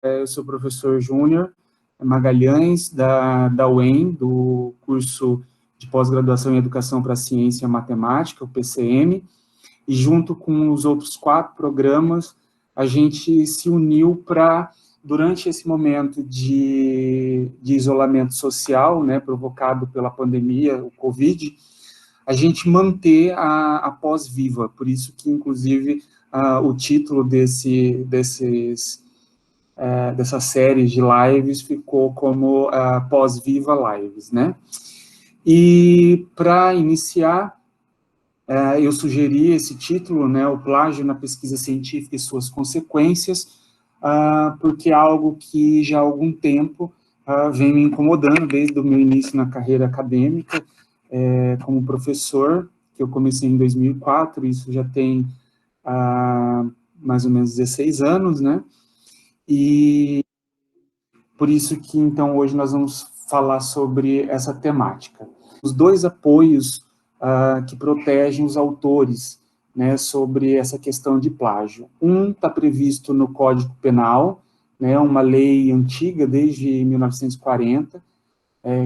Eu sou professor Júnior Magalhães, da UEM, do curso de pós-graduação em Educação para a Ciência e a Matemática, o PCM, e junto com os outros 4 programas, a gente se uniu para, durante esse momento de isolamento social, né, provocado pela pandemia, o Covid, a gente manter a pós-viva, por isso que, inclusive, o título dessa série de lives ficou como Pós-Viva Lives, né? E, para iniciar, eu sugeri esse título, né, o plágio na pesquisa científica e suas consequências, porque é algo que já há algum tempo vem me incomodando, desde o meu início na carreira acadêmica, como professor, que eu comecei em 2004, isso já tem mais ou menos 16 anos, né? E por isso que, então, hoje nós vamos falar sobre essa temática. Os 2 apoios que protegem os autores, né, sobre essa questão de plágio. Um está previsto no Código Penal, né, uma lei antiga, desde 1940,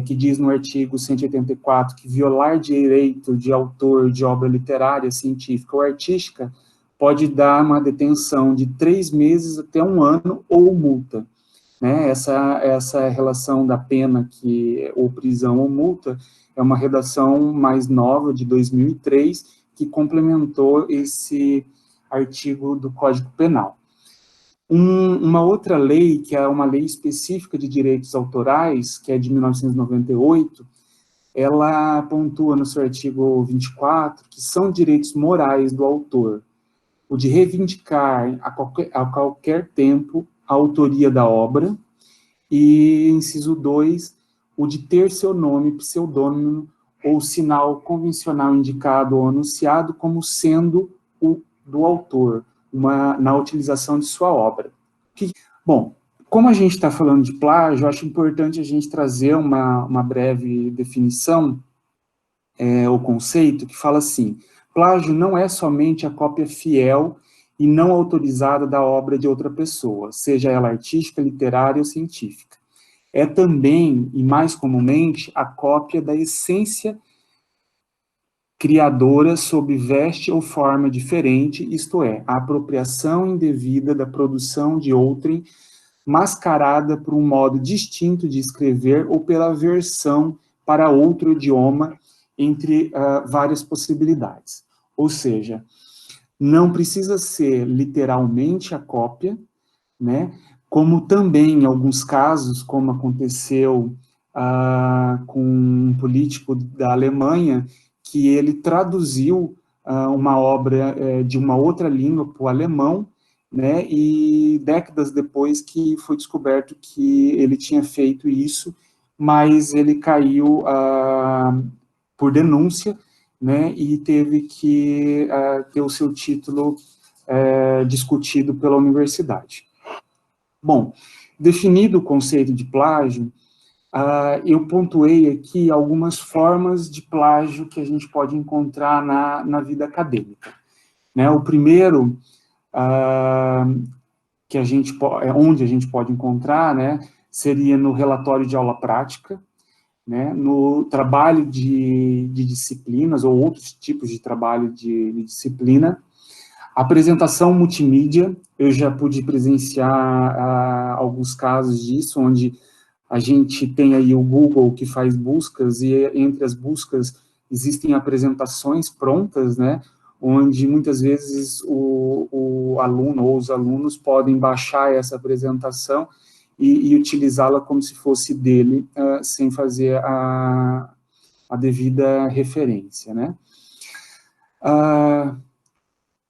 que diz no artigo 184 que violar direito de autor de obra literária, científica ou artística pode dar uma detenção de 3 meses até 1 ano ou multa. Né? Essa relação da pena, ou prisão ou multa, é uma redação mais nova, de 2003, que complementou esse artigo do Código Penal. Uma outra lei, que é uma lei específica de direitos autorais, que é de 1998, ela pontua no seu artigo 24 que são direitos morais do autor o de reivindicar a qualquer tempo a autoria da obra, e, inciso 2, o de ter seu nome, pseudônimo ou sinal convencional indicado ou anunciado como sendo o do autor, na utilização de sua obra. Bom, como a gente está falando de plágio, eu acho importante a gente trazer uma breve definição, o conceito, que fala assim: plágio não é somente a cópia fiel e não autorizada da obra de outra pessoa, seja ela artística, literária ou científica. É também, e mais comumente, a cópia da essência criadora sob veste ou forma diferente, isto é, a apropriação indevida da produção de outrem, mascarada por um modo distinto de escrever ou pela versão para outro idioma, entre várias possibilidades. Ou seja, não precisa ser literalmente a cópia, né? Como também, em alguns casos, como aconteceu com um político da Alemanha, que ele traduziu uma obra de uma outra língua para o alemão, né, e décadas depois que foi descoberto que ele tinha feito isso, mas ele caiu por denúncia, né, e teve que ter o seu título discutido pela universidade. Bom, definido o conceito de plágio, eu pontuei aqui algumas formas de plágio que a gente pode encontrar na vida acadêmica. Né? O primeiro, onde a gente pode encontrar, né, seria no relatório de aula prática, né, no trabalho de disciplinas, ou outros tipos de trabalho de disciplina. Apresentação multimídia, eu já pude presenciar alguns casos disso, onde a gente tem aí o Google que faz buscas, e entre as buscas existem apresentações prontas, né, onde muitas vezes o aluno ou os alunos podem baixar essa apresentação e utilizá-la como se fosse dele, sem fazer a devida referência, né.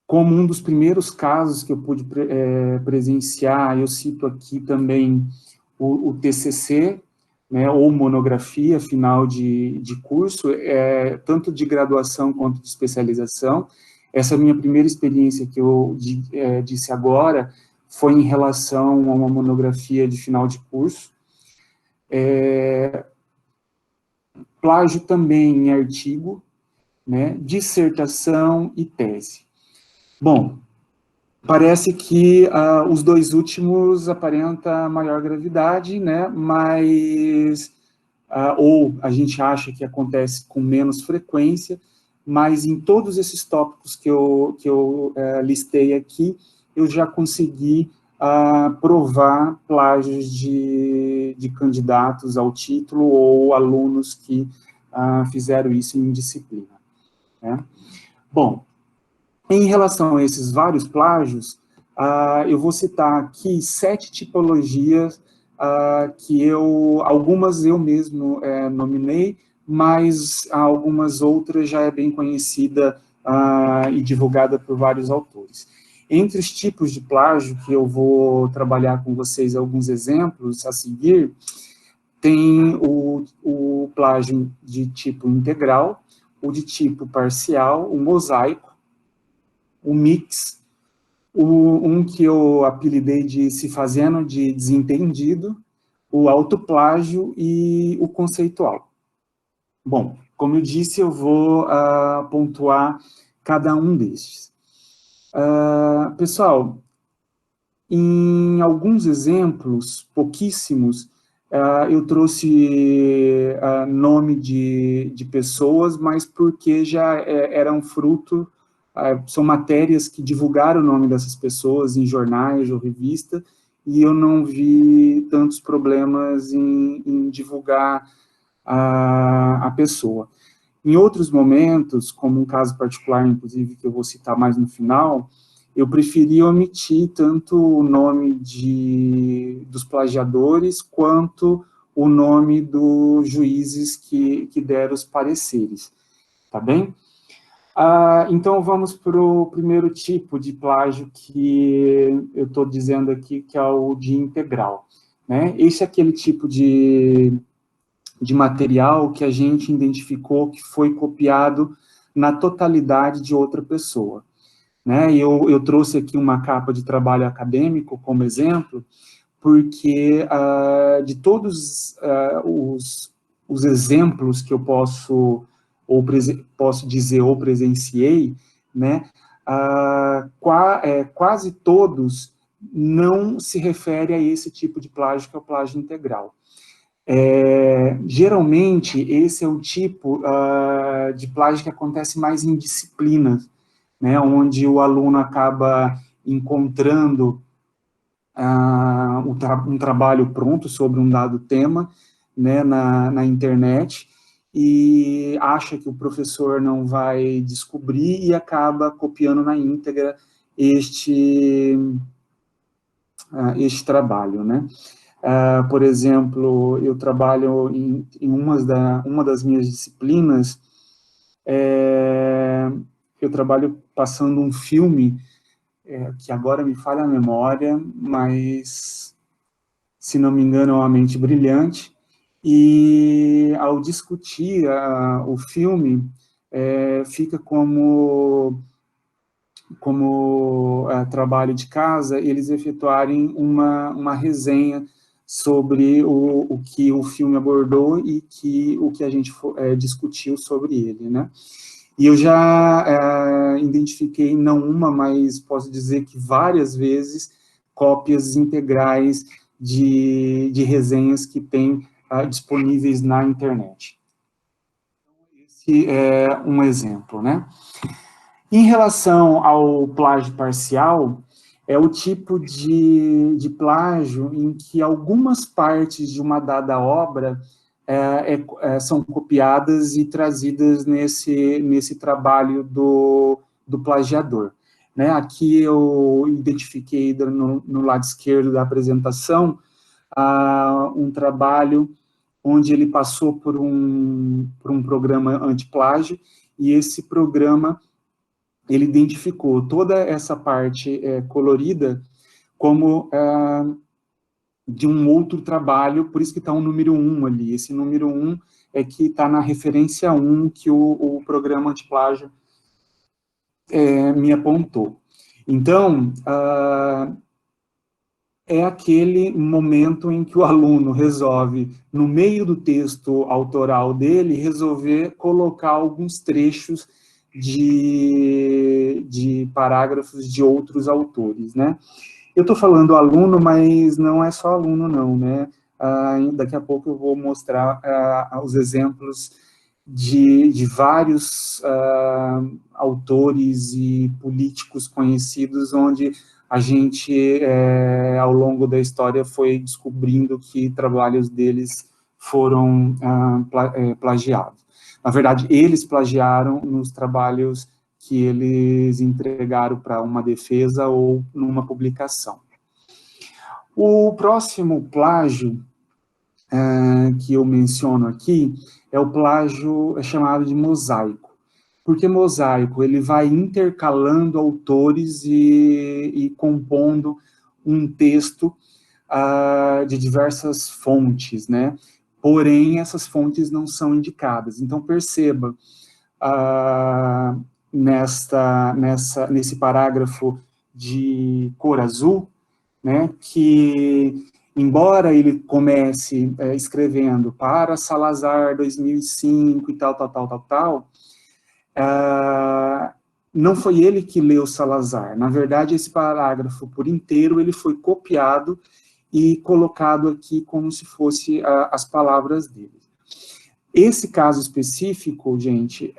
Como um dos primeiros casos que eu pude presenciar, eu cito aqui também o TCC, né, ou monografia final de curso, tanto de graduação quanto de especialização. Essa minha primeira experiência que eu disse agora foi em relação a uma monografia de final de curso. Plágio também em artigo, né, dissertação e tese. Bom, Parece que os dois últimos aparentam maior gravidade, né? Mas, ou a gente acha que acontece com menos frequência, mas em todos esses tópicos que eu listei aqui, eu já consegui provar plágios de candidatos ao título ou alunos que fizeram isso em disciplina, né? Bom, em relação a esses vários plágios, eu vou citar aqui 7 tipologias que algumas eu mesmo nominei, mas algumas outras já é bem conhecida e divulgada por vários autores. Entre os tipos de plágio que eu vou trabalhar com vocês alguns exemplos a seguir, tem o plágio de tipo integral, o de tipo parcial, o mosaico, o mix, um que eu apelidei de se fazendo de desentendido, o autoplágio e o conceitual. Bom, como eu disse, eu vou pontuar cada um destes. Pessoal, em alguns exemplos, pouquíssimos, eu trouxe nome de pessoas, mas porque já eram fruto, são matérias que divulgaram o nome dessas pessoas em jornais ou revista, e eu não vi tantos problemas em divulgar a pessoa. Em outros momentos, como um caso particular, inclusive, que eu vou citar mais no final, eu preferi omitir tanto o nome dos plagiadores, quanto o nome dos juízes que deram os pareceres, tá bem? Então, vamos para o primeiro tipo de plágio que eu estou dizendo aqui, que é o de integral, né? Esse é aquele tipo de material que a gente identificou que foi copiado na totalidade de outra pessoa, né? E eu trouxe aqui uma capa de trabalho acadêmico como exemplo, porque de todos os exemplos que eu posso dizer ou presenciei, né, quase todos não se refere a esse tipo de plágio, que é o plágio integral. Geralmente, esse é o tipo de plágio que acontece mais em disciplinas, né, onde o aluno acaba encontrando um trabalho pronto sobre um dado tema, né, na internet, e acha que o professor não vai descobrir e acaba copiando na íntegra este trabalho, né. Por exemplo, eu trabalho em uma das minhas disciplinas, eu trabalho passando um filme, que agora me falha a memória, mas, se não me engano, é Uma Mente Brilhante, e ao discutir o filme, fica como trabalho de casa, eles efetuarem uma resenha sobre o que o filme abordou e o que a gente discutiu sobre ele, né? E eu já identifiquei, não uma, mas posso dizer que várias vezes, cópias integrais de resenhas que tem disponíveis na internet. Esse é um exemplo, né? Em relação ao plágio parcial, é o tipo de plágio em que algumas partes de uma dada obra são copiadas e trazidas nesse trabalho do plagiador, né? Aqui eu identifiquei no lado esquerdo da apresentação um trabalho onde ele passou por um programa antiplágio, e esse programa ele identificou toda essa parte colorida como de um outro trabalho, por isso que está um número 1 ali. Esse número 1 é que está na referência 1 que o programa antiplágio me apontou. Então, é aquele momento em que o aluno resolve, no meio do texto autoral dele, resolver colocar alguns trechos de parágrafos de outros autores, né? Eu estou falando aluno, mas não é só aluno, não, né? Daqui a pouco eu vou mostrar os exemplos de vários autores e políticos conhecidos, onde a gente, ao longo da história, foi descobrindo que trabalhos deles foram plagiados. Na verdade, eles plagiaram nos trabalhos que eles entregaram para uma defesa ou numa publicação. O próximo plágio que eu menciono aqui é o plágio chamado de mosaico. Porque mosaico, ele vai intercalando autores e compondo um texto de diversas fontes, né? Porém, essas fontes não são indicadas. Então, perceba, nesse parágrafo de cor azul, né, que, embora ele comece escrevendo para Salazar 2005 e tal, não foi ele que leu Salazar. Na verdade, esse parágrafo por inteiro ele foi copiado e colocado aqui como se fosse as palavras dele. Esse caso específico, gente,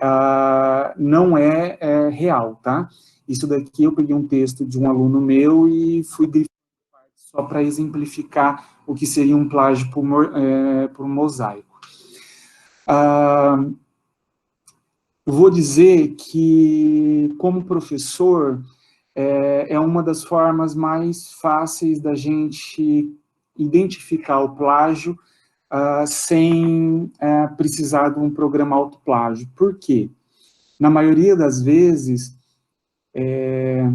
não é real, tá? Isso daqui eu peguei um texto de um aluno meu e fui grifando só para exemplificar o que seria um plágio por mosaico. Vou dizer que, como professor, é uma das formas mais fáceis da gente identificar o plágio sem precisar de um programa autoplágio. Por quê? Na maioria das vezes, o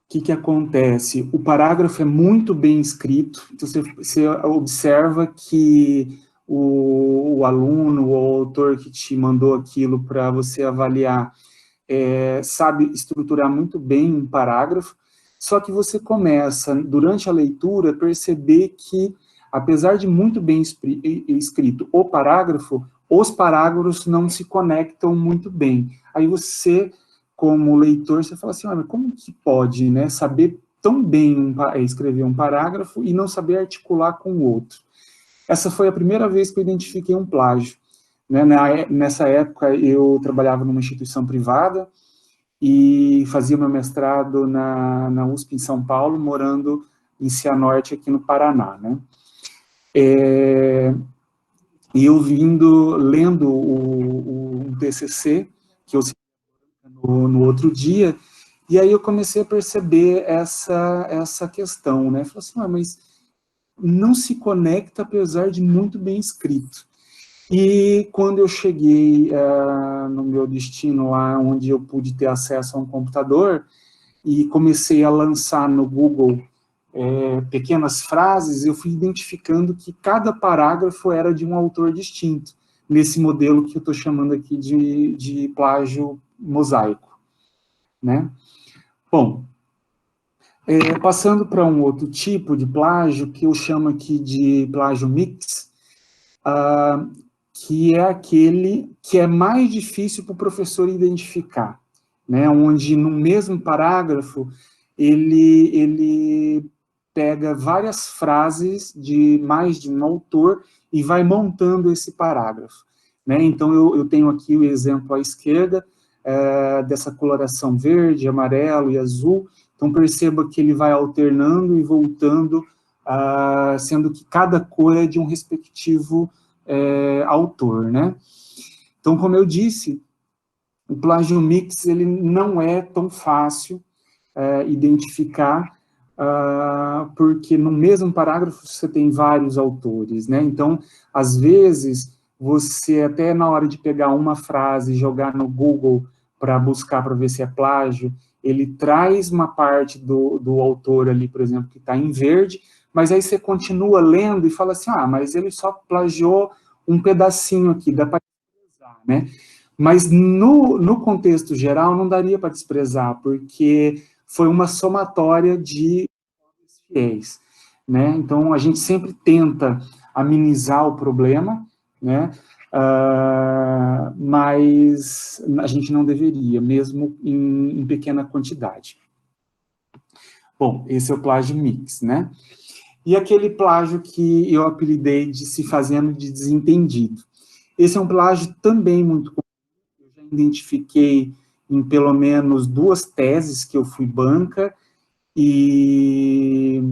que acontece? O parágrafo é muito bem escrito, então você observa que o aluno, o autor que te mandou aquilo para você avaliar, sabe estruturar muito bem um parágrafo, só que você começa, durante a leitura, a perceber que, apesar de muito bem escrito o parágrafo, os parágrafos não se conectam muito bem. Aí você, como leitor, você fala assim, mas como que pode, né, saber tão bem escrever um parágrafo e não saber articular com o outro? Essa foi a primeira vez que eu identifiquei um plágio. Né? Nessa época, eu trabalhava numa instituição privada e fazia meu mestrado na USP em São Paulo, morando em Cianorte, aqui no Paraná, né? E eu lendo um TCC, que eu no outro dia, e aí eu comecei a perceber essa questão, né? Falei assim, mas não se conecta, apesar de muito bem escrito. E quando eu cheguei no meu destino, lá onde eu pude ter acesso a um computador, e comecei a lançar no Google pequenas frases, eu fui identificando que cada parágrafo era de um autor distinto, nesse modelo que eu estou chamando aqui de plágio mosaico, né? Bom, passando para um outro tipo de plágio, que eu chamo aqui de plágio mix, que é aquele que é mais difícil para o professor identificar, né? Onde no mesmo parágrafo ele pega várias frases de mais de um autor e vai montando esse parágrafo, né? Então eu tenho aqui o exemplo à esquerda dessa coloração verde, amarelo e azul. Então perceba que ele vai alternando e voltando, sendo que cada cor é de um respectivo autor, né? Então, como eu disse, o plágio mix, ele não é tão fácil identificar, porque no mesmo parágrafo você tem vários autores, né? Então, às vezes, você até na hora de pegar uma frase e jogar no Google para buscar para ver se é plágio, ele traz uma parte do autor ali, por exemplo, que está em verde, mas aí você continua lendo e fala assim, mas ele só plagiou um pedacinho aqui, dá para desprezar, né? Mas no contexto geral não daria para desprezar, porque foi uma somatória de fiéis, né? Então a gente sempre tenta amenizar o problema, né? mas a gente não deveria, mesmo em pequena quantidade. Bom, esse é o plágio mix, né? E aquele plágio que eu apelidei de se fazendo de desentendido. Esse é um plágio também muito comum. Eu já identifiquei em pelo menos 2 teses que eu fui banca, e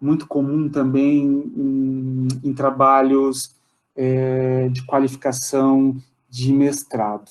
muito comum também em trabalhos de qualificação de mestrado.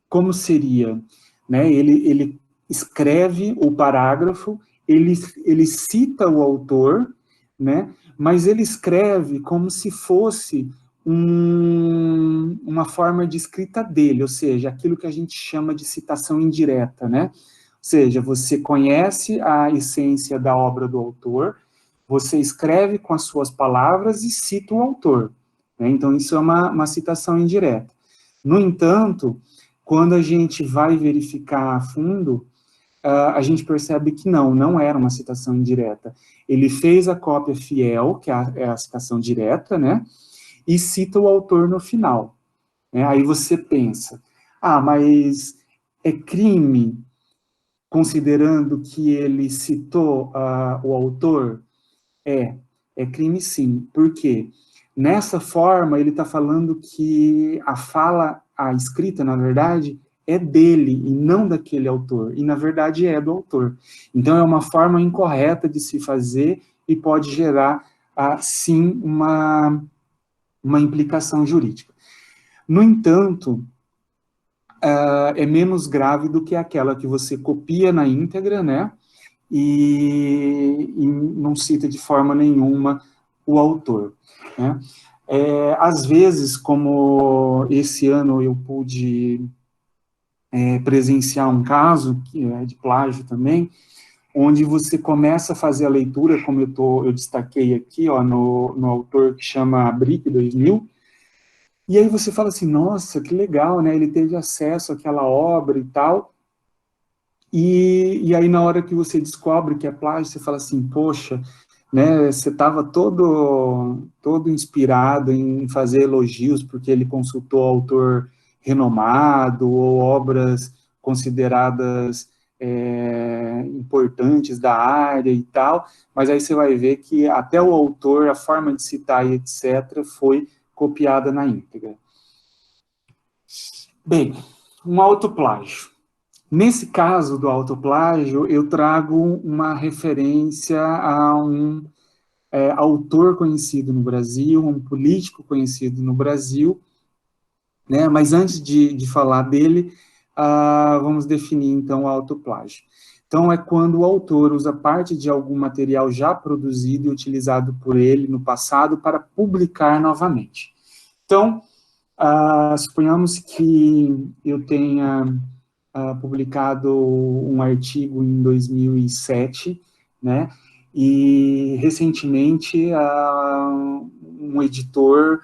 Como seria? Né? Ele escreve o parágrafo, ele cita o autor, né? Mas ele escreve como se fosse uma forma de escrita dele, ou seja, aquilo que a gente chama de citação indireta, né? Ou seja, você conhece a essência da obra do autor, você escreve com as suas palavras e cita o autor, né? Então, isso é uma citação indireta. No entanto, quando a gente vai verificar a fundo, a gente percebe que não era uma citação indireta. Ele fez a cópia fiel, que é a citação direta, né? E cita o autor no final, né? Aí você pensa, mas é crime, considerando que ele citou o autor? É crime sim. Por quê? Nessa forma, ele está falando que a escrita, na verdade, é dele e não daquele autor. E, na verdade, é do autor. Então, é uma forma incorreta de se fazer e pode gerar, sim, uma implicação jurídica. No entanto, é menos grave do que aquela que você copia na íntegra, né? E não cita de forma nenhuma o autor, né? Às vezes, como esse ano eu pude presenciar um caso que é de plágio também, onde você começa a fazer a leitura, como eu destaquei aqui, ó, no autor que chama Brick 2000, e aí você fala assim, nossa, que legal, né? Ele teve acesso àquela obra e tal. E aí, na hora que você descobre que é plágio, você fala assim, poxa, né, você estava todo inspirado em fazer elogios porque ele consultou autor renomado ou obras consideradas importantes da área e tal, mas aí você vai ver que até o autor, a forma de citar e etc., foi copiada na íntegra. Bem, um autoplágio. Nesse caso do autoplágio, eu trago uma referência a um autor conhecido no Brasil, um político conhecido no Brasil, né? Mas antes de falar dele, vamos definir então o autoplágio. Então, é quando o autor usa parte de algum material já produzido e utilizado por ele no passado para publicar novamente. Então, suponhamos que eu tenha publicado um artigo em 2007, né? E recentemente um editor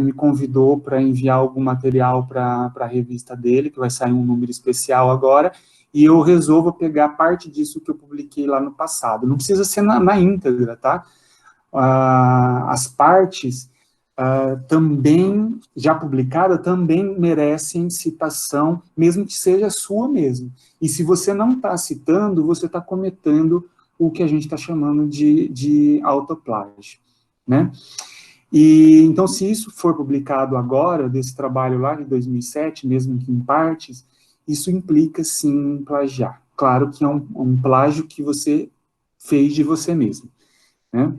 me convidou para enviar algum material para a revista dele, que vai sair um número especial agora, e eu resolvo pegar parte disso que eu publiquei lá no passado. Não precisa ser na íntegra, tá? As partes também, já publicada, também merecem citação, mesmo que seja sua mesmo. E se você não está citando, você está cometendo o que a gente está chamando de autoplágio, né? E, então, se isso for publicado agora, desse trabalho lá de 2007, mesmo que em partes, isso implica, sim, plagiar. Claro que é um plágio que você fez de você mesmo, né?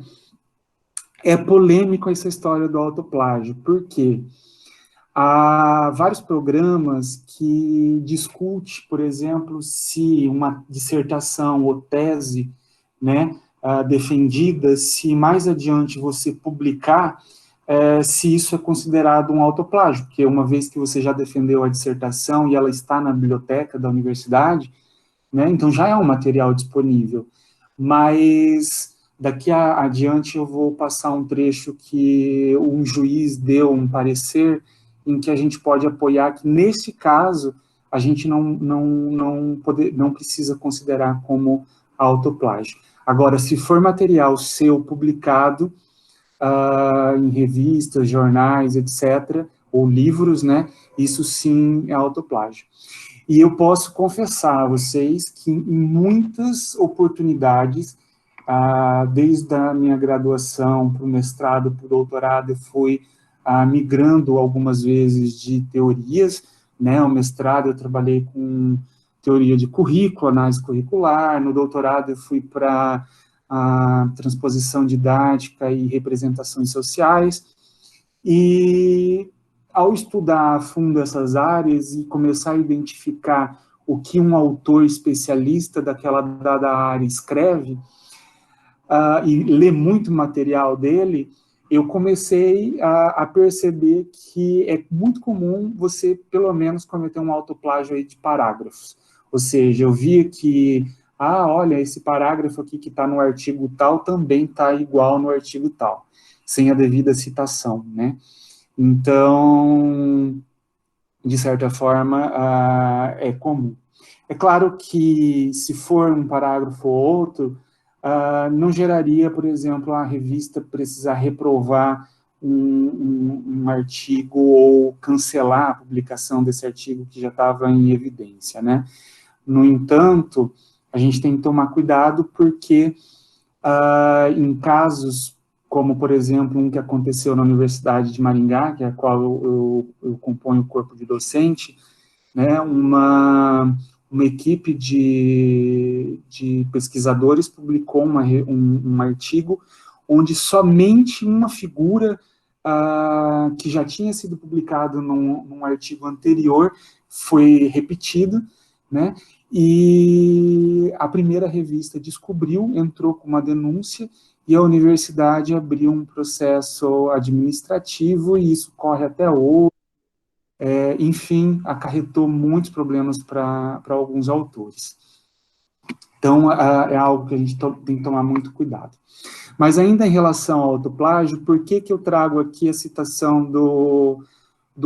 É polêmico essa história do autoplágio, porque há vários programas que discutem, por exemplo, se uma dissertação ou tese, né, defendida, se mais adiante você publicar, se isso é considerado um autoplágio, porque uma vez que você já defendeu a dissertação e ela está na biblioteca da universidade, né, então já é um material disponível. Mas daqui adiante eu vou passar um trecho que um juiz deu um parecer em que a gente pode apoiar que, nesse caso, a gente não precisa considerar como autoplágio. Agora, se for material seu publicado, em revistas, jornais, etc., ou livros, né? Isso sim é autoplágio. E eu posso confessar a vocês que em muitas oportunidades, desde a minha graduação para o mestrado, para o doutorado, eu fui migrando algumas vezes de teorias, né? O mestrado eu trabalhei com teoria de currículo, análise curricular, no doutorado eu fui para a transposição didática e representações sociais, e ao estudar a fundo essas áreas e começar a identificar o que um autor especialista daquela dada área escreve, e ler muito material dele, eu comecei a perceber que é muito comum você, pelo menos, cometer um autoplágio aí de parágrafos. Ou seja, eu via que, olha, esse parágrafo aqui que está no artigo tal também está igual no artigo tal, sem a devida citação, né? Então, de certa forma, é comum. É claro que, se for um parágrafo ou outro, não geraria, por exemplo, a revista precisar reprovar um artigo ou cancelar a publicação desse artigo que já estava em evidência, né? No entanto, a gente tem que tomar cuidado porque, em casos como, por exemplo, um que aconteceu na Universidade de Maringá, que é a qual eu componho o corpo de docente, né, uma equipe de pesquisadores publicou um artigo onde somente uma figura que já tinha sido publicado num artigo anterior foi repetido, né, e a primeira revista descobriu, entrou com uma denúncia, e a universidade abriu um processo administrativo, e isso corre até hoje. Enfim, acarretou muitos problemas para alguns autores. Então, é algo que a gente tem que tomar muito cuidado. Mas ainda em relação ao autoplágio, por que eu trago aqui a citação do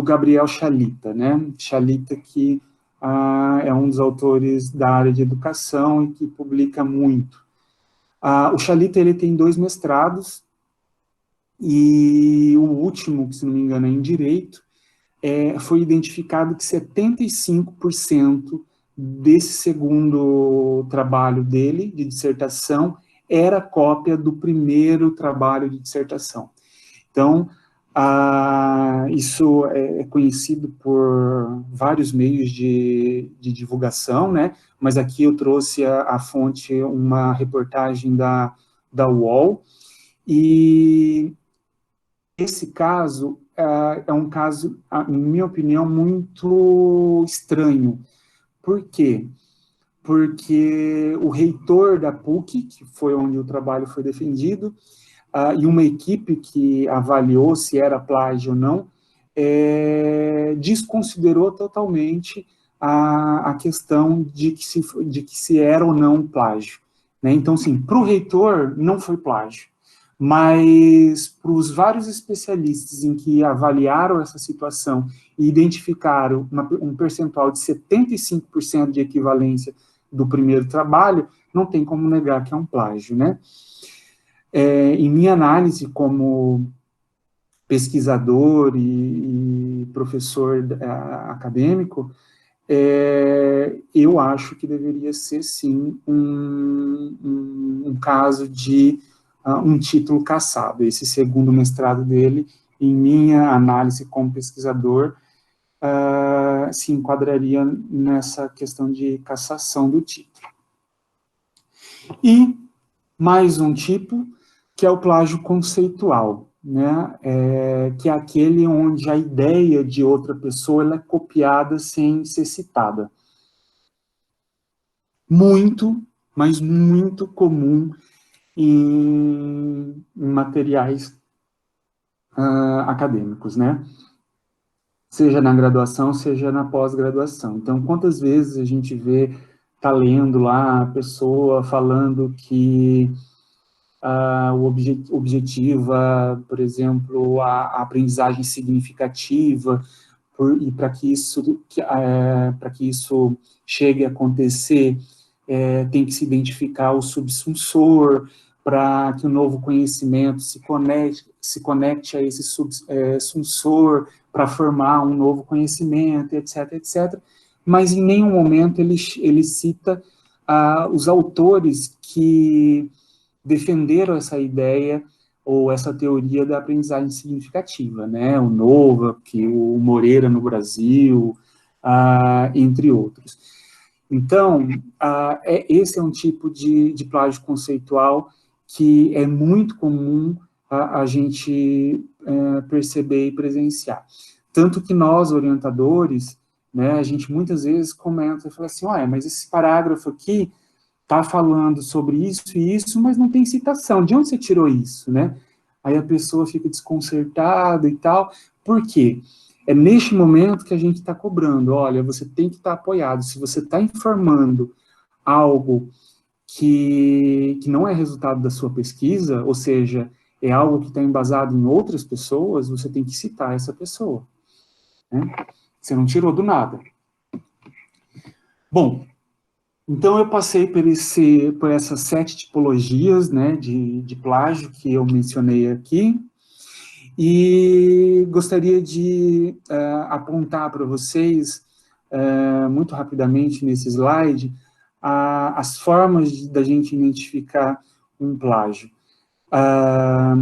Gabriel Chalita, né? Chalita, que é um dos autores da área de educação e que publica muito. O Chalita, ele tem 2 mestrados, e o último, que se não me engano é em Direito, foi identificado que 75% desse segundo trabalho dele, de dissertação, era cópia do primeiro trabalho de dissertação. Então, isso é conhecido por vários meios de divulgação, né? Mas aqui eu trouxe a fonte, uma reportagem da UOL, e esse caso é um caso, em minha opinião, muito estranho. Por quê? Porque o reitor da PUC, que foi onde o trabalho foi defendido, e uma equipe que avaliou se era plágio ou não, desconsiderou totalmente a questão de que se era ou não plágio, né? Então, sim, para o reitor não foi plágio, mas para os vários especialistas em que avaliaram essa situação e identificaram um percentual de 75% de equivalência do primeiro trabalho, não tem como negar que é um plágio, né? Em minha análise como pesquisador e professor acadêmico, eu acho que deveria ser, sim, um caso de um título cassado. Esse segundo mestrado dele, em minha análise como pesquisador, se enquadraria nessa questão de cassação do título. E mais um tipo, que é o plágio conceitual, né? Que é aquele onde a ideia de outra pessoa ela é copiada sem ser citada. Muito, mas muito comum em materiais acadêmicos, né? Seja na graduação, seja na pós-graduação. Então, quantas vezes a gente tá lendo lá a pessoa falando que o objetivo, por exemplo, a aprendizagem significativa, e para que isso chegue a acontecer, tem que se identificar o subsunsor, para que o novo conhecimento se conecte a esse sensor para formar um novo conhecimento, etc, etc. Mas em nenhum momento ele cita os autores que defenderam essa ideia ou essa teoria da aprendizagem significativa, né? O Nova, que o Moreira no Brasil, entre outros. Então, esse é um tipo de plágio conceitual que é muito comum a gente perceber e presenciar. Tanto que nós, orientadores, né, a gente muitas vezes comenta e fala assim, olha, mas esse parágrafo aqui está falando sobre isso e isso, mas não tem citação. De onde você tirou isso, né? Aí a pessoa fica desconcertada e tal. Por quê? É neste momento que a gente está cobrando. Olha, você tem que estar apoiado. Se você está informando algo que não é resultado da sua pesquisa, ou seja, é algo que está embasado em outras pessoas, você tem que citar essa pessoa, né? Você não tirou do nada. Bom, então eu passei por essas 7 tipologias, né, de plágio que eu mencionei aqui, e gostaria de apontar para vocês, muito rapidamente nesse slide, as formas da gente identificar um plágio.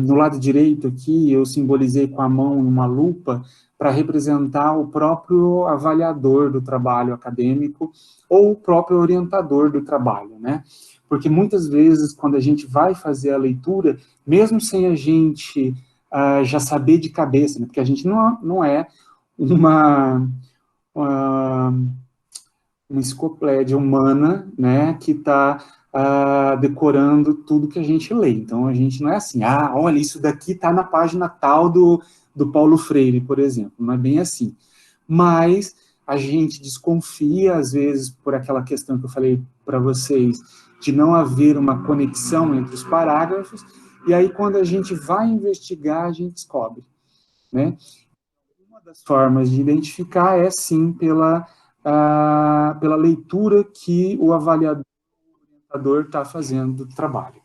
No lado direito aqui, eu simbolizei com a mão uma lupa para representar o próprio avaliador do trabalho acadêmico ou o próprio orientador do trabalho, né? Porque muitas vezes, quando a gente vai fazer a leitura, mesmo sem a gente já saber de cabeça, né? Porque a gente não é uma enciclopédia humana, né, que está decorando tudo que a gente lê. Então, a gente não é assim, olha, isso daqui está na página tal do Paulo Freire, por exemplo. Não é bem assim. Mas a gente desconfia, às vezes, por aquela questão que eu falei para vocês, de não haver uma conexão entre os parágrafos, e aí, quando a gente vai investigar, a gente descobre, né? Uma das formas de identificar é, sim, pela leitura que o avaliador está fazendo do trabalho.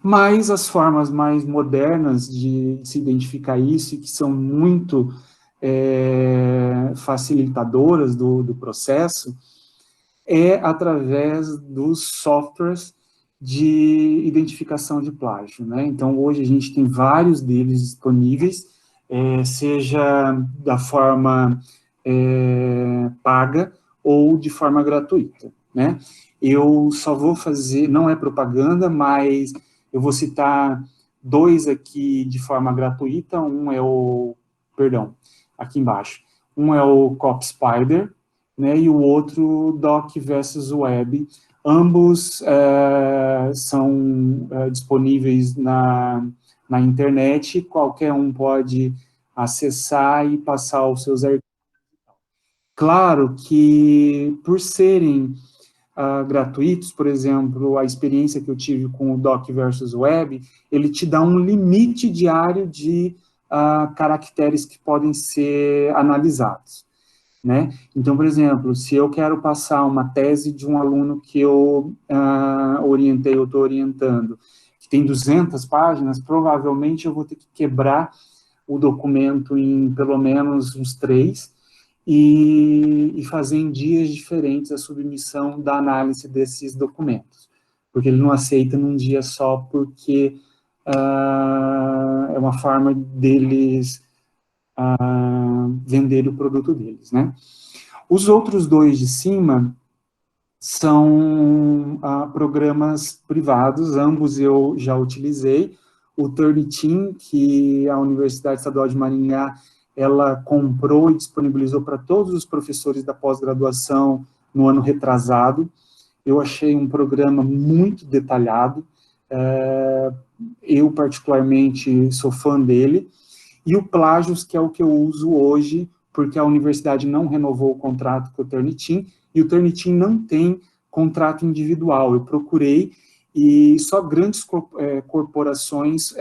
Mas as formas mais modernas de se identificar isso, e que são muito facilitadoras do processo, é através dos softwares de identificação de plágio, né? Então, hoje a gente tem vários deles disponíveis, seja da forma paga ou de forma gratuita, né? Eu só vou fazer, não é propaganda, mas eu vou citar 2 aqui de forma gratuita, aqui embaixo, um é o CopSpider, né, e o outro Doc versus Web. Ambos são disponíveis na internet, qualquer um pode acessar e passar os seus arquivos. Claro que, por serem gratuitos, por exemplo, a experiência que eu tive com o Doc versus Web, ele te dá um limite diário de caracteres que podem ser analisados, né? Então, por exemplo, se eu quero passar uma tese de um aluno que eu orientei, eu estou orientando, que tem 200 páginas, provavelmente eu vou ter que quebrar o documento em pelo menos uns 3, e fazer em dias diferentes a submissão da análise desses documentos, porque ele não aceita num dia só, porque é uma forma deles vender o produto deles, né? Os outros 2 de cima são programas privados, ambos eu já utilizei. O Turnitin, que a Universidade Estadual de Maringá, ela comprou e disponibilizou para todos os professores da pós-graduação no ano retrasado. Eu achei um programa muito detalhado, eu particularmente sou fã dele. E o Plagios, que é o que eu uso hoje, porque a universidade não renovou o contrato com o Turnitin, e o Turnitin não tem contrato individual. Eu procurei, e só grandes corporações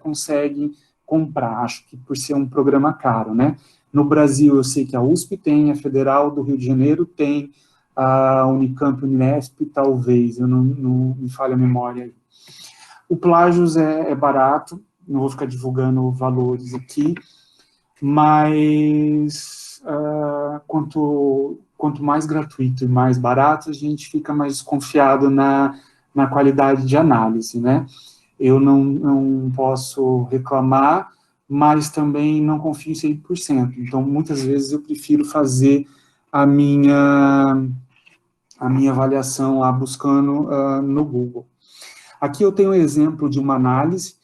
conseguem comprar, acho que por ser um programa caro, né? No Brasil, eu sei que a USP tem, a Federal do Rio de Janeiro tem, a Unicamp, Unesp, talvez, eu não me falha a memória. O Plágios é barato, não vou ficar divulgando valores aqui, mas quanto mais gratuito e mais barato, a gente fica mais desconfiado na qualidade de análise, né? Eu não posso reclamar, mas também não confio em 100%. Então, muitas vezes eu prefiro fazer a minha avaliação lá buscando no Google. Aqui eu tenho um exemplo de uma análise.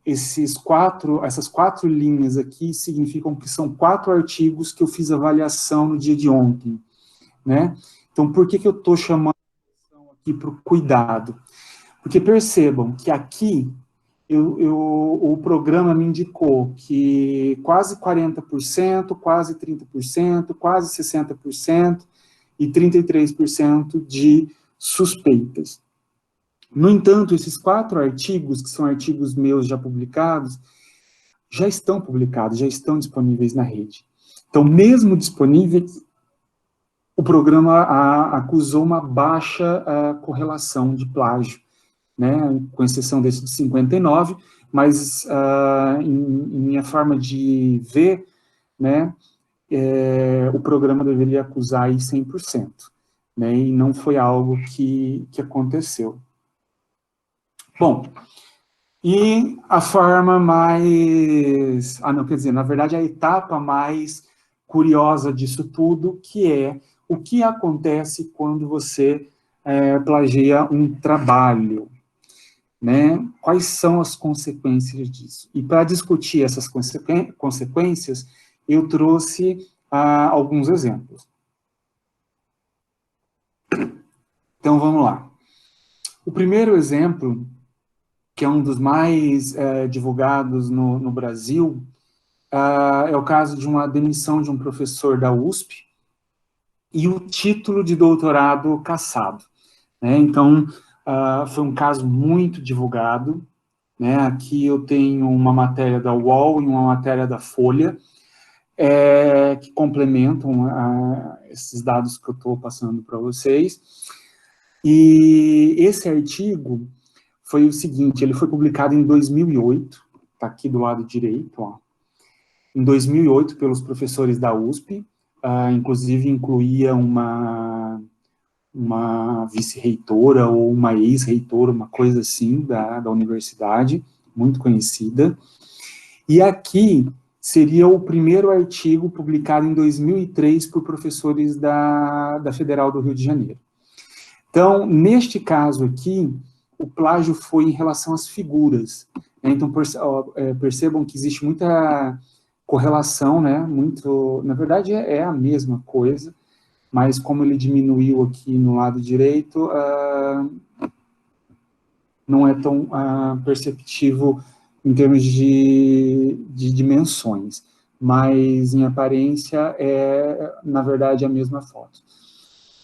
Essas 4 linhas aqui significam que são 4 artigos que eu fiz avaliação no dia de ontem, né? Então, por que eu estou chamando aqui para o cuidado? Porque percebam que aqui o programa me indicou que quase 40%, quase 30%, quase 60% e 33% de suspeitas. No entanto, esses 4 artigos, que são artigos meus já publicados, já estão publicados, já estão disponíveis na rede. Então, mesmo disponíveis, o programa acusou uma baixa correlação de plágio, né, com exceção desse de 59, mas em minha forma de ver, né, o programa deveria acusar aí 100%, né, e não foi algo que aconteceu. Bom, e a forma mais... não, quer dizer, na verdade, a etapa mais curiosa disso tudo, que é o que acontece quando você plagia um trabalho, né? Quais são as consequências disso? E para discutir essas consequências, eu trouxe alguns exemplos. Então, vamos lá. O primeiro exemplo, que é um dos mais divulgados no Brasil, é o caso de uma demissão de um professor da USP e o título de doutorado cassado, né? Então, foi um caso muito divulgado, né? Aqui eu tenho uma matéria da UOL e uma matéria da Folha, que complementam esses dados que eu estou passando para vocês. E esse artigo foi o seguinte, ele foi publicado em 2008, está aqui do lado direito, ó, em 2008 pelos professores da USP, inclusive incluía uma vice-reitora ou uma ex-reitora, uma coisa assim, da universidade, muito conhecida. E aqui seria o primeiro artigo publicado em 2003 por professores da Federal do Rio de Janeiro. Então, neste caso aqui, o plágio foi em relação às figuras, né? Então, percebam que existe muita correlação, né? Na verdade, é a mesma coisa, mas como ele diminuiu aqui no lado direito, não é tão perceptível em termos de dimensões, mas em aparência na verdade, a mesma foto.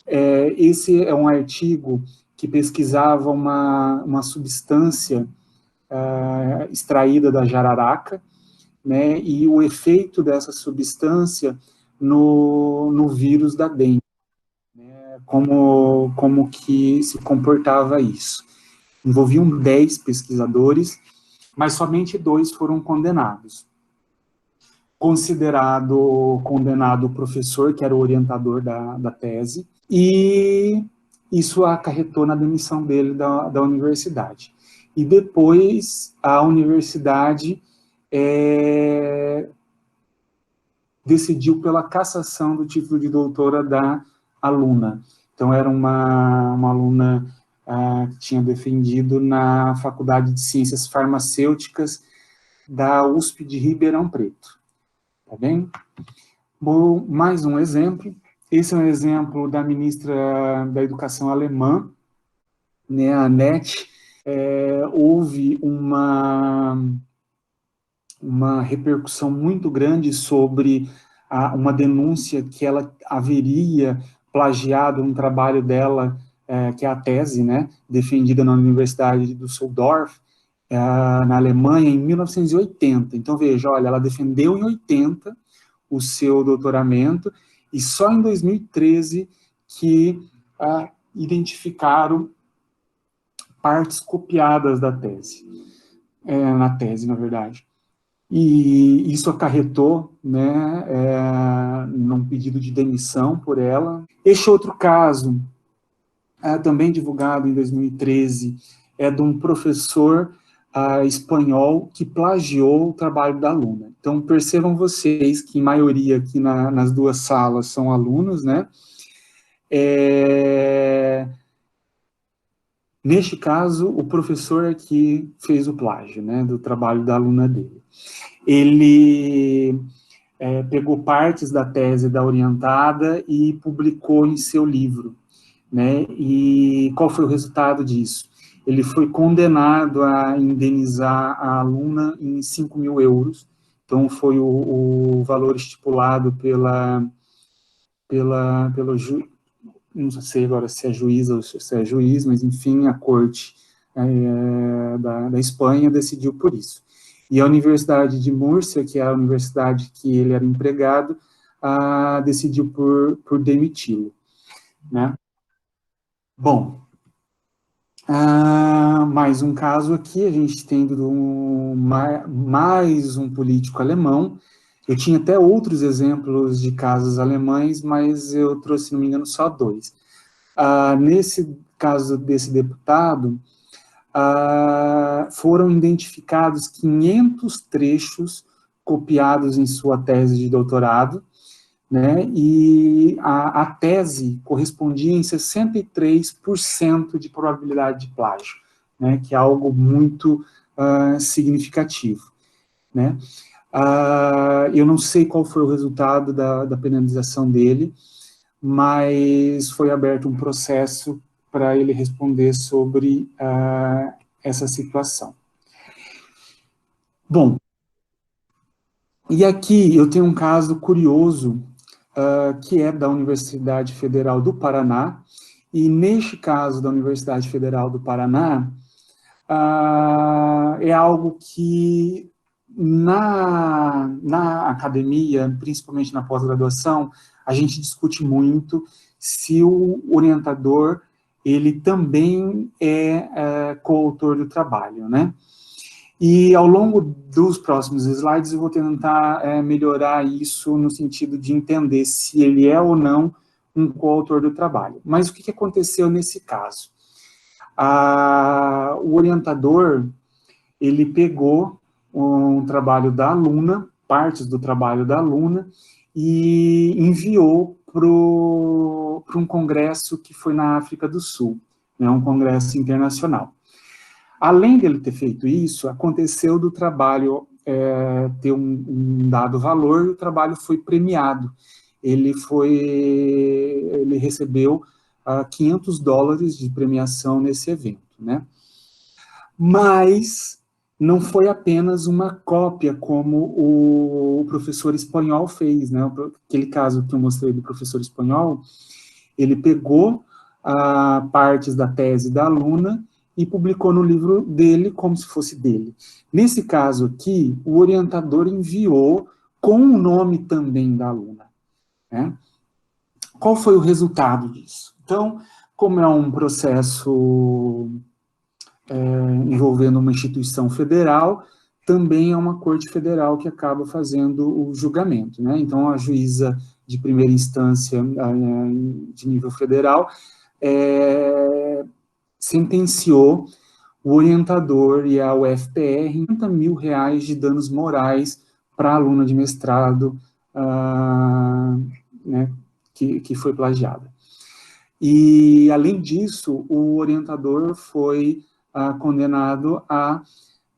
Esse é um artigo que pesquisava uma substância extraída da jararaca, né, e o efeito dessa substância no vírus da dengue, né, como que se comportava isso. Envolviam 10 pesquisadores, mas somente 2 foram condenados. Condenado o professor, que era o orientador da tese, e isso acarretou na demissão dele da universidade. E depois a universidade decidiu pela cassação do título de doutora da aluna. Então, era uma aluna que tinha defendido na Faculdade de Ciências Farmacêuticas da USP de Ribeirão Preto. Tá bem? Bom, mais um exemplo. Esse é um exemplo da ministra da Educação alemã, né, a Annette. Houve uma repercussão muito grande sobre uma denúncia que ela haveria plagiado um trabalho dela, que é a tese, né, defendida na Universidade de Düsseldorf, na Alemanha, em 1980. Então, veja, olha, ela defendeu em 80 o seu doutoramento, e só em 2013 que identificaram partes copiadas da tese, na tese, na verdade. E isso acarretou, né, num pedido de demissão por ela. Este outro caso, também divulgado em 2013, é de um professor espanhol que plagiou o trabalho da aluna. Então, percebam vocês que, em maioria, aqui nas duas salas são alunos, né? Neste caso, o professor é que fez o plágio, né, do trabalho da aluna dele. Ele pegou partes da tese da orientada e publicou em seu livro, né? E qual foi o resultado disso? Ele foi condenado a indenizar a aluna em 5 mil euros, então foi o valor estipulado pelo não sei agora se é juíza ou se é juiz, mas enfim, a corte da Espanha decidiu por isso. E a Universidade de Múrcia, que é a universidade que ele era empregado, decidiu por demiti-lo, né? Bom, mais um caso aqui, a gente tem mais um político alemão. Eu tinha até outros exemplos de casos alemães, mas eu trouxe, se não me engano, só 2. Nesse caso desse deputado, foram identificados 500 trechos copiados em sua tese de doutorado, né, e a tese correspondia em 63% de probabilidade de plágio, né, que é algo muito significativo, né. Eu não sei qual foi o resultado da penalização dele, mas foi aberto um processo para ele responder sobre essa situação. Bom, e aqui eu tenho um caso curioso, que é da Universidade Federal do Paraná, e neste caso da Universidade Federal do Paraná, é algo que na academia, principalmente na pós-graduação, a gente discute muito se o orientador, ele também é coautor do trabalho, né? E ao longo dos próximos slides eu vou tentar melhorar isso no sentido de entender se ele é ou não um coautor do trabalho. Mas o que aconteceu nesse caso? O orientador, ele pegou um trabalho da aluna, partes do trabalho da aluna, e enviou para um congresso que foi na África do Sul, né, um congresso internacional. Além dele ter feito isso, aconteceu do trabalho ter um dado valor e o trabalho foi premiado. Ele recebeu $500 de premiação nesse evento, né? Mas não foi apenas uma cópia como o professor espanhol fez, né? Aquele caso que eu mostrei do professor espanhol, ele pegou partes da tese da aluna e publicou no livro dele como se fosse dele. Nesse caso aqui, o orientador enviou com o nome também da aluna, né? Qual foi o resultado disso? Então, como é um processo envolvendo uma instituição federal, também é uma corte federal que acaba fazendo o julgamento, né? Então, a juíza de primeira instância de nível federal sentenciou o orientador e a UFPR em R$30 mil de danos morais para a aluna de mestrado né, que foi plagiada. E, além disso, o orientador foi condenado a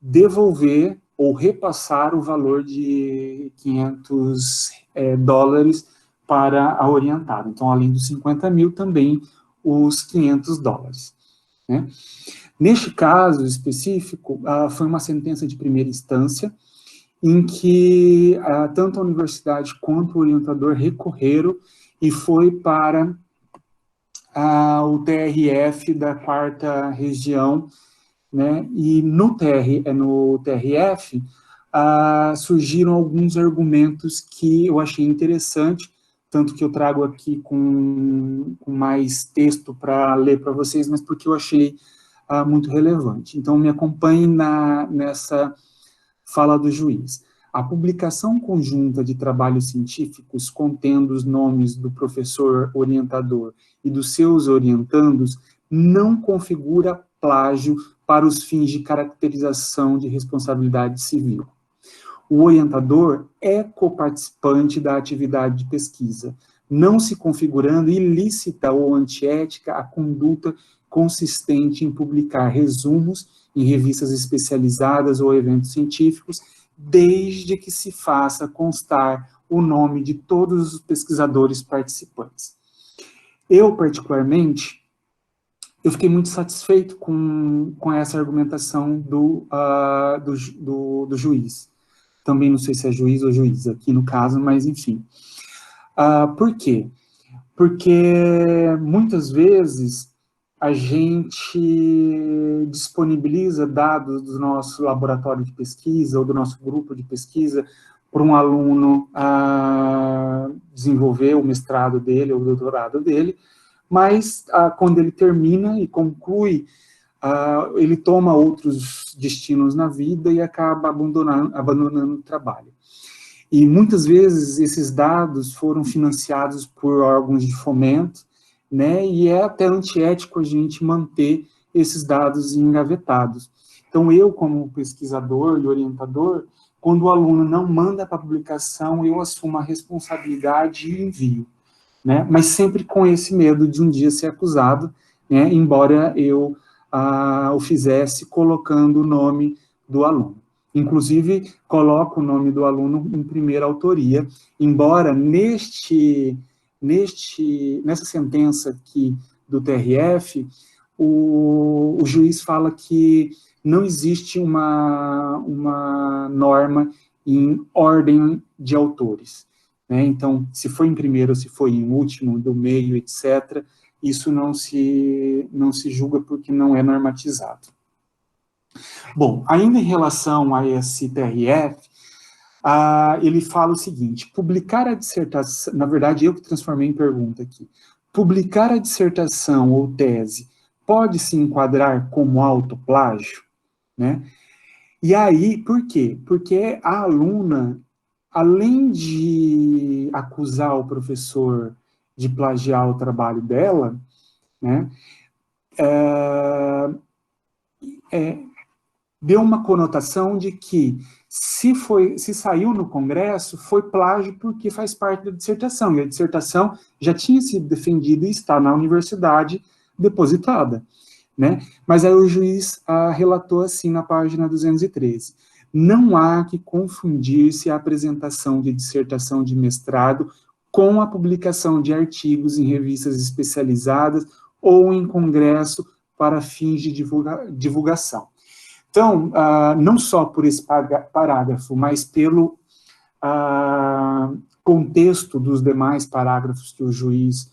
devolver ou repassar o valor de $500 para a orientada. Então, além dos 50 mil, também os $500. Né? Neste caso específico, foi uma sentença de primeira instância, em que tanto a universidade quanto o orientador recorreram e foi para o TRF da 4ª região, né? E no TRF surgiram alguns argumentos que eu achei interessante tanto que eu trago aqui com mais texto para ler para vocês, mas porque eu achei muito relevante. Então, me acompanhe nessa fala do juiz. A publicação conjunta de trabalhos científicos contendo os nomes do professor orientador e dos seus orientandos não configura plágio para os fins de caracterização de responsabilidade civil. O orientador é coparticipante da atividade de pesquisa, não se configurando ilícita ou antiética a conduta consistente em publicar resumos em revistas especializadas ou eventos científicos, desde que se faça constar o nome de todos os pesquisadores participantes. Eu, particularmente, eu fiquei muito satisfeito com essa argumentação do juiz. Também não sei se é juiz ou juiz aqui no caso, mas enfim. Por quê? Porque muitas vezes a gente disponibiliza dados do nosso laboratório de pesquisa ou do nosso grupo de pesquisa para um aluno desenvolver o mestrado dele ou o doutorado dele, mas quando ele termina e conclui, ele toma outros destinos na vida e acaba abandonando o trabalho. E muitas vezes esses dados foram financiados por órgãos de fomento, né, e é até antiético a gente manter esses dados engavetados. Então, eu, como pesquisador e orientador, quando o aluno não manda para publicação, eu assumo a responsabilidade e envio, né, mas sempre com esse medo de um dia ser acusado, né, embora eu o fizesse colocando o nome do aluno. Inclusive, coloco o nome do aluno em primeira autoria, embora nessa sentença aqui do TRF, o juiz fala que não existe uma norma em ordem de autores, né? Então, se foi em primeiro, se foi em último, do meio, etc., isso não se julga porque não é normatizado. Bom, ainda em relação a esse TRF, ele fala o seguinte: publicar a dissertação, na verdade eu que transformei em pergunta aqui, publicar a dissertação ou tese pode se enquadrar como autoplágio, né? E aí, por quê? Porque a aluna, além de acusar o professor de plagiar o trabalho dela, né, deu uma conotação de que se saiu no Congresso, foi plágio porque faz parte da dissertação, e a dissertação já tinha sido defendida e está na universidade depositada, né? Mas aí o juiz relatou assim na página 213: não há que confundir-se a apresentação de dissertação de mestrado com a publicação de artigos em revistas especializadas ou em congresso para fins de divulgação. Então, não só por esse parágrafo, mas pelo contexto dos demais parágrafos que o juiz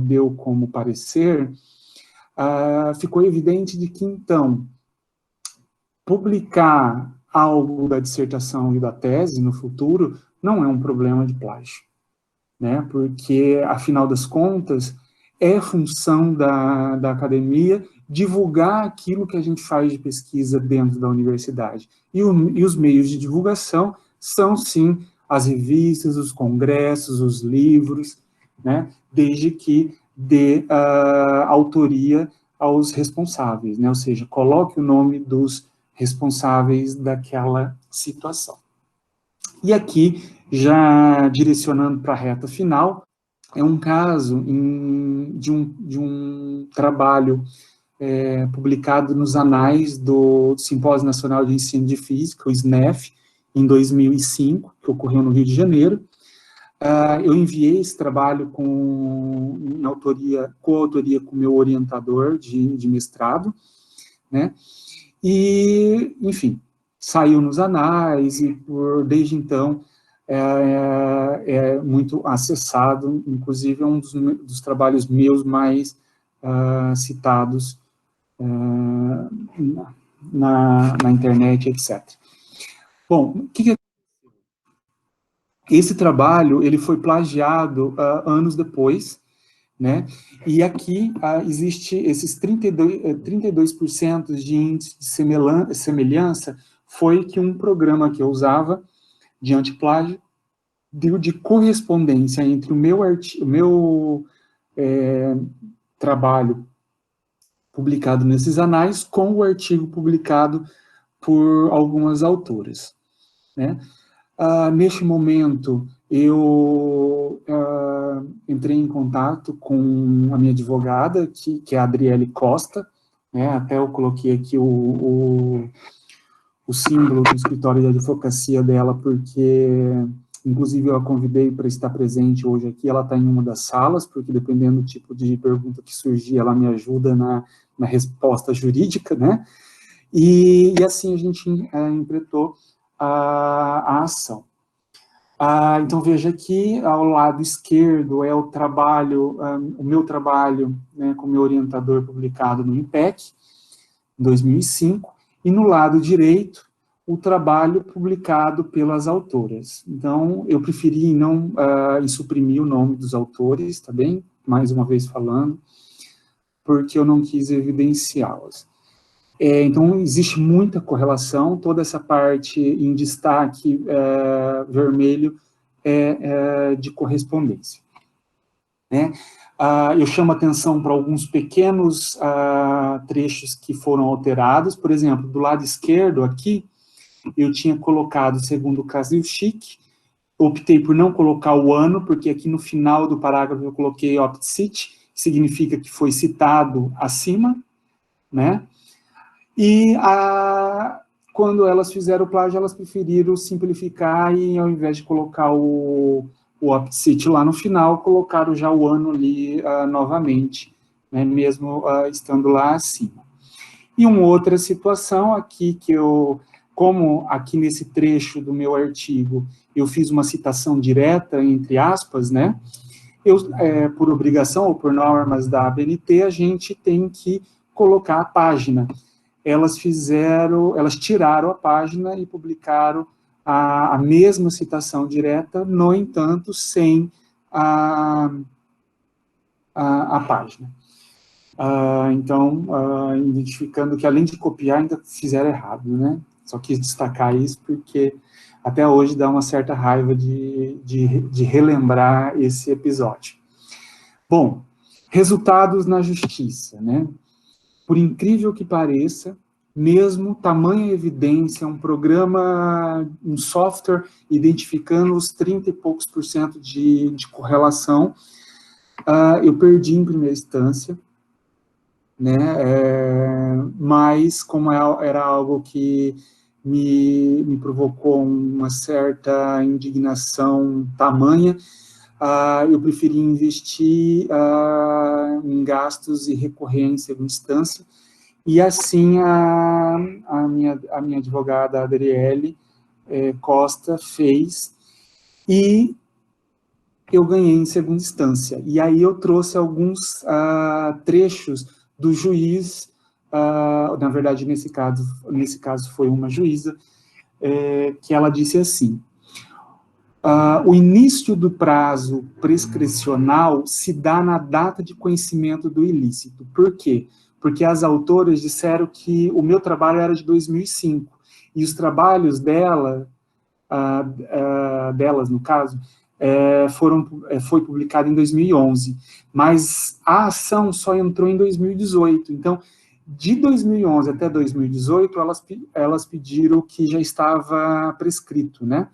deu como parecer, ficou evidente de que, então, publicar algo da dissertação e da tese no futuro não é um problema de plágio, né? Porque, afinal das contas, é função da academia divulgar aquilo que a gente faz de pesquisa dentro da universidade. E os meios de divulgação são, sim, as revistas, os congressos, os livros, né? Desde que dê autoria aos responsáveis, né? Ou seja, coloque o nome dos responsáveis daquela situação. E aqui, já direcionando para a reta final, é um caso de um trabalho publicado nos anais do Simpósio Nacional de Ensino de Física, o SNEF, em 2005, que ocorreu no Rio de Janeiro. Eu enviei esse trabalho coautoria com o meu orientador de mestrado, né? E, enfim, saiu nos anais e desde então é muito acessado, inclusive é um dos trabalhos meus mais citados na internet, etc. Bom, o que Esse trabalho, ele foi plagiado anos depois, né? E aqui existe esses 32% de índice de semelhança, foi que um programa que eu usava de antiplágio deu de correspondência entre o meu trabalho publicado nesses anais com o artigo publicado por algumas autoras, né? Neste momento, eu entrei em contato com a minha advogada, que é a Adriele Costa, né? Até eu coloquei aqui o símbolo do escritório de advocacia dela, porque, inclusive, eu a convidei para estar presente hoje aqui. Ela está em uma das salas, porque dependendo do tipo de pergunta que surgir, ela me ajuda na resposta jurídica, né? E assim a gente empreitou a ação. Então, veja aqui, ao lado esquerdo é o trabalho, o meu trabalho, né, como meu orientador publicado no IMPEC, em 2005, e no lado direito, o trabalho publicado pelas autoras. Então, eu preferi não suprimir o nome dos autores, tá bem? Mais uma vez falando, porque eu não quis evidenciá-las. Então, existe muita correlação, toda essa parte em destaque vermelho é de correspondência, né? Eu chamo atenção para alguns pequenos trechos que foram alterados. Por exemplo, do lado esquerdo aqui, eu tinha colocado, segundo o Kaziushik, optei por não colocar o ano, porque aqui no final do parágrafo eu coloquei opt-cite, que significa que foi citado acima, né? E quando elas fizeram o plágio, elas preferiram simplificar e, ao invés de colocar o opt-cite lá no final, colocaram já o ano ali novamente, né, mesmo estando lá acima. E uma outra situação aqui que como aqui nesse trecho do meu artigo, eu fiz uma citação direta, entre aspas, né, por obrigação ou por normas da ABNT, a gente tem que colocar a página. Elas tiraram a página e publicaram a mesma citação direta, no entanto, sem a página. Então, identificando que, além de copiar, ainda fizeram errado, né? Só quis destacar isso porque até hoje dá uma certa raiva de relembrar esse episódio. Bom, resultados na justiça, né? Por incrível que pareça, mesmo tamanha evidência, um programa, um software identificando os 30 e poucos % de correlação, eu perdi em primeira instância, né? Mas como era algo que me provocou uma certa indignação tamanha, eu preferi investir em gastos e recorrer em segunda instância, e assim a minha advogada, Adriele Costa, fez, e eu ganhei em segunda instância. E aí eu trouxe alguns trechos do juiz, na verdade, nesse caso foi uma juíza, que ela disse assim: o início do prazo prescricional se dá na data de conhecimento do ilícito. Por quê? Porque as autoras disseram que o meu trabalho era de 2005, e os trabalhos delas, no caso, foi publicado em 2011, mas a ação só entrou em 2018. Então, de 2011 até 2018, elas pediram que já estava prescrito, né?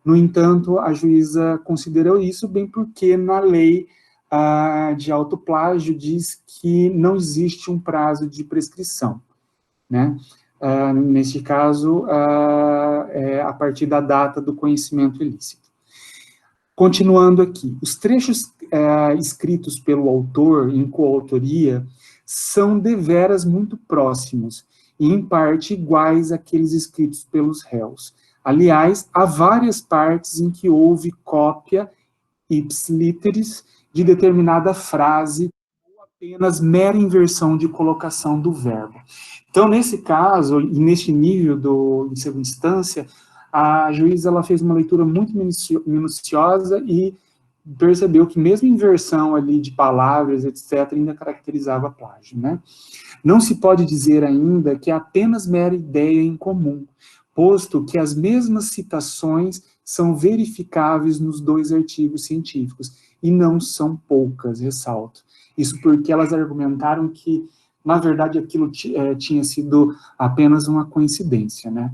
No entanto, a juíza considerou isso, bem porque na lei de autoplágio diz que não existe um prazo de prescrição, né? Neste caso, a partir da data do conhecimento ilícito. Continuando aqui, os trechos escritos pelo autor em coautoria são deveras muito próximos e, em parte, iguais àqueles escritos pelos réus. Aliás, há várias partes em que houve cópia ipsiliteris de determinada frase ou apenas mera inversão de colocação do verbo. Então, nesse caso, e neste nível em segunda instância, a juíza ela fez uma leitura muito minuciosa e percebeu que mesmo inversão ali de palavras, etc., ainda caracterizava plágio, né? Não se pode dizer ainda que é apenas mera ideia em comum, posto que as mesmas citações são verificáveis nos dois artigos científicos, e não são poucas, ressalto. Isso porque elas argumentaram que, na verdade, aquilo tinha sido apenas uma coincidência, né?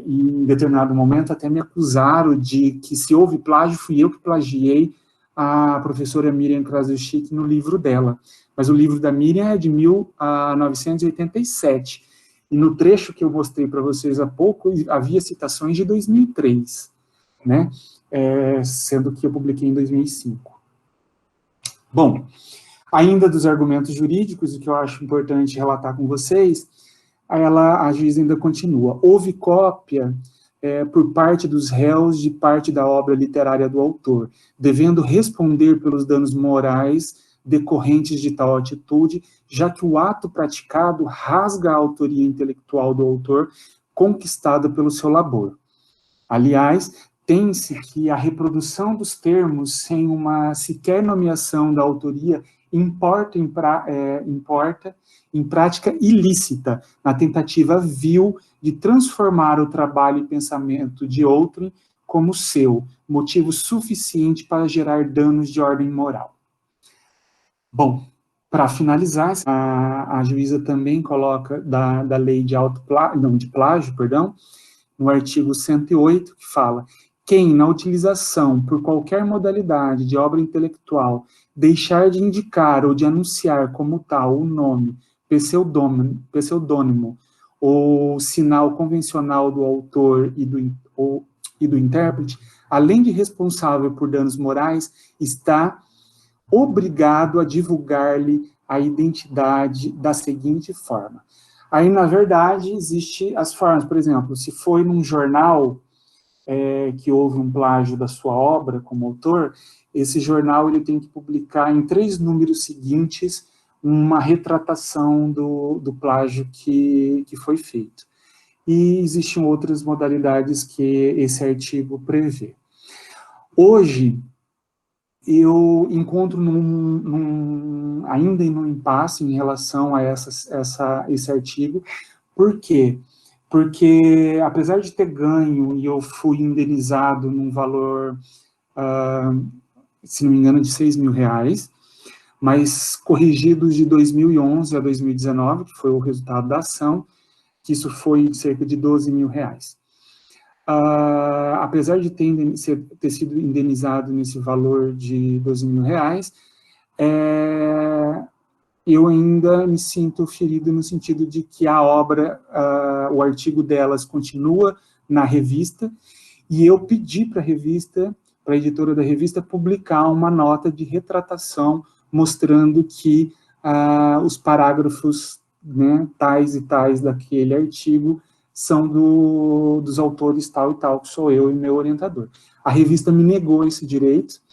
E em determinado momento até me acusaram de que se houve plágio, fui eu que plagiei a professora Miriam Krasuchik no livro dela. Mas o livro da Miriam é de 1987. E no trecho que eu mostrei para vocês há pouco, havia citações de 2003, né? Sendo que eu publiquei em 2005. Bom, ainda dos argumentos jurídicos, o que eu acho importante relatar com vocês, a juíza ainda continua. Houve cópia por parte dos réus de parte da obra literária do autor, devendo responder pelos danos morais decorrentes de tal atitude, já que o ato praticado rasga a autoria intelectual do autor conquistada pelo seu labor. Aliás, tem-se que a reprodução dos termos sem uma sequer nomeação da autoria importa em prática ilícita, na tentativa vil de transformar o trabalho e pensamento de outrem como seu, motivo suficiente para gerar danos de ordem moral. Bom, para finalizar, a juíza também coloca da lei de plágio, no artigo 108, que fala: quem, na utilização por qualquer modalidade de obra intelectual, deixar de indicar ou de anunciar como tal o nome, pseudônimo ou sinal convencional do autor e do intérprete, além de responsável por danos morais, está obrigado a divulgar-lhe a identidade da seguinte forma. Aí, na verdade, existem as formas, por exemplo, se foi num jornal que houve um plágio da sua obra como autor, esse jornal ele tem que publicar em 3 números seguintes uma retratação do plágio que foi feito. E existem outras modalidades que esse artigo prevê. Hoje, eu encontro ainda em um impasse em relação a esse artigo. Por quê? Porque, apesar de ter ganho, e eu fui indenizado num valor, se não me engano, de R$6.000, mas corrigidos de 2011 a 2019, que foi o resultado da ação, que isso foi cerca de R$12.000. Apesar de ter sido indenizado nesse valor de R$12.000, eu ainda me sinto ferido no sentido de que a obra, o artigo delas continua na revista, e eu pedi para a revista, para a editora da revista, publicar uma nota de retratação mostrando que os parágrafos, né, tais e tais daquele artigo são dos autores tal e tal, que sou eu e meu orientador. A revista me negou esse direito,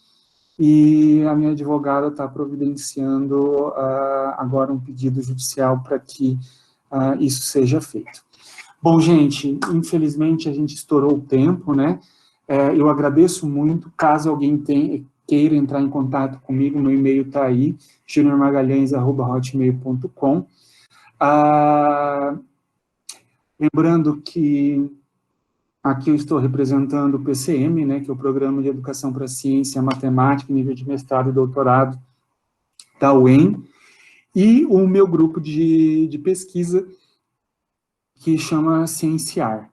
e a minha advogada está providenciando agora um pedido judicial para que isso seja feito. Bom, gente, infelizmente a gente estourou o tempo, né? Eu agradeço muito. Caso alguém queira entrar em contato comigo, meu e-mail está aí, juniormagalhães@hotmail.com. Lembrando que aqui eu estou representando o PCM, né, que é o Programa de Educação para a Ciência e Matemática, nível de mestrado e doutorado da UEM, e o meu grupo de pesquisa, que chama Cienciar.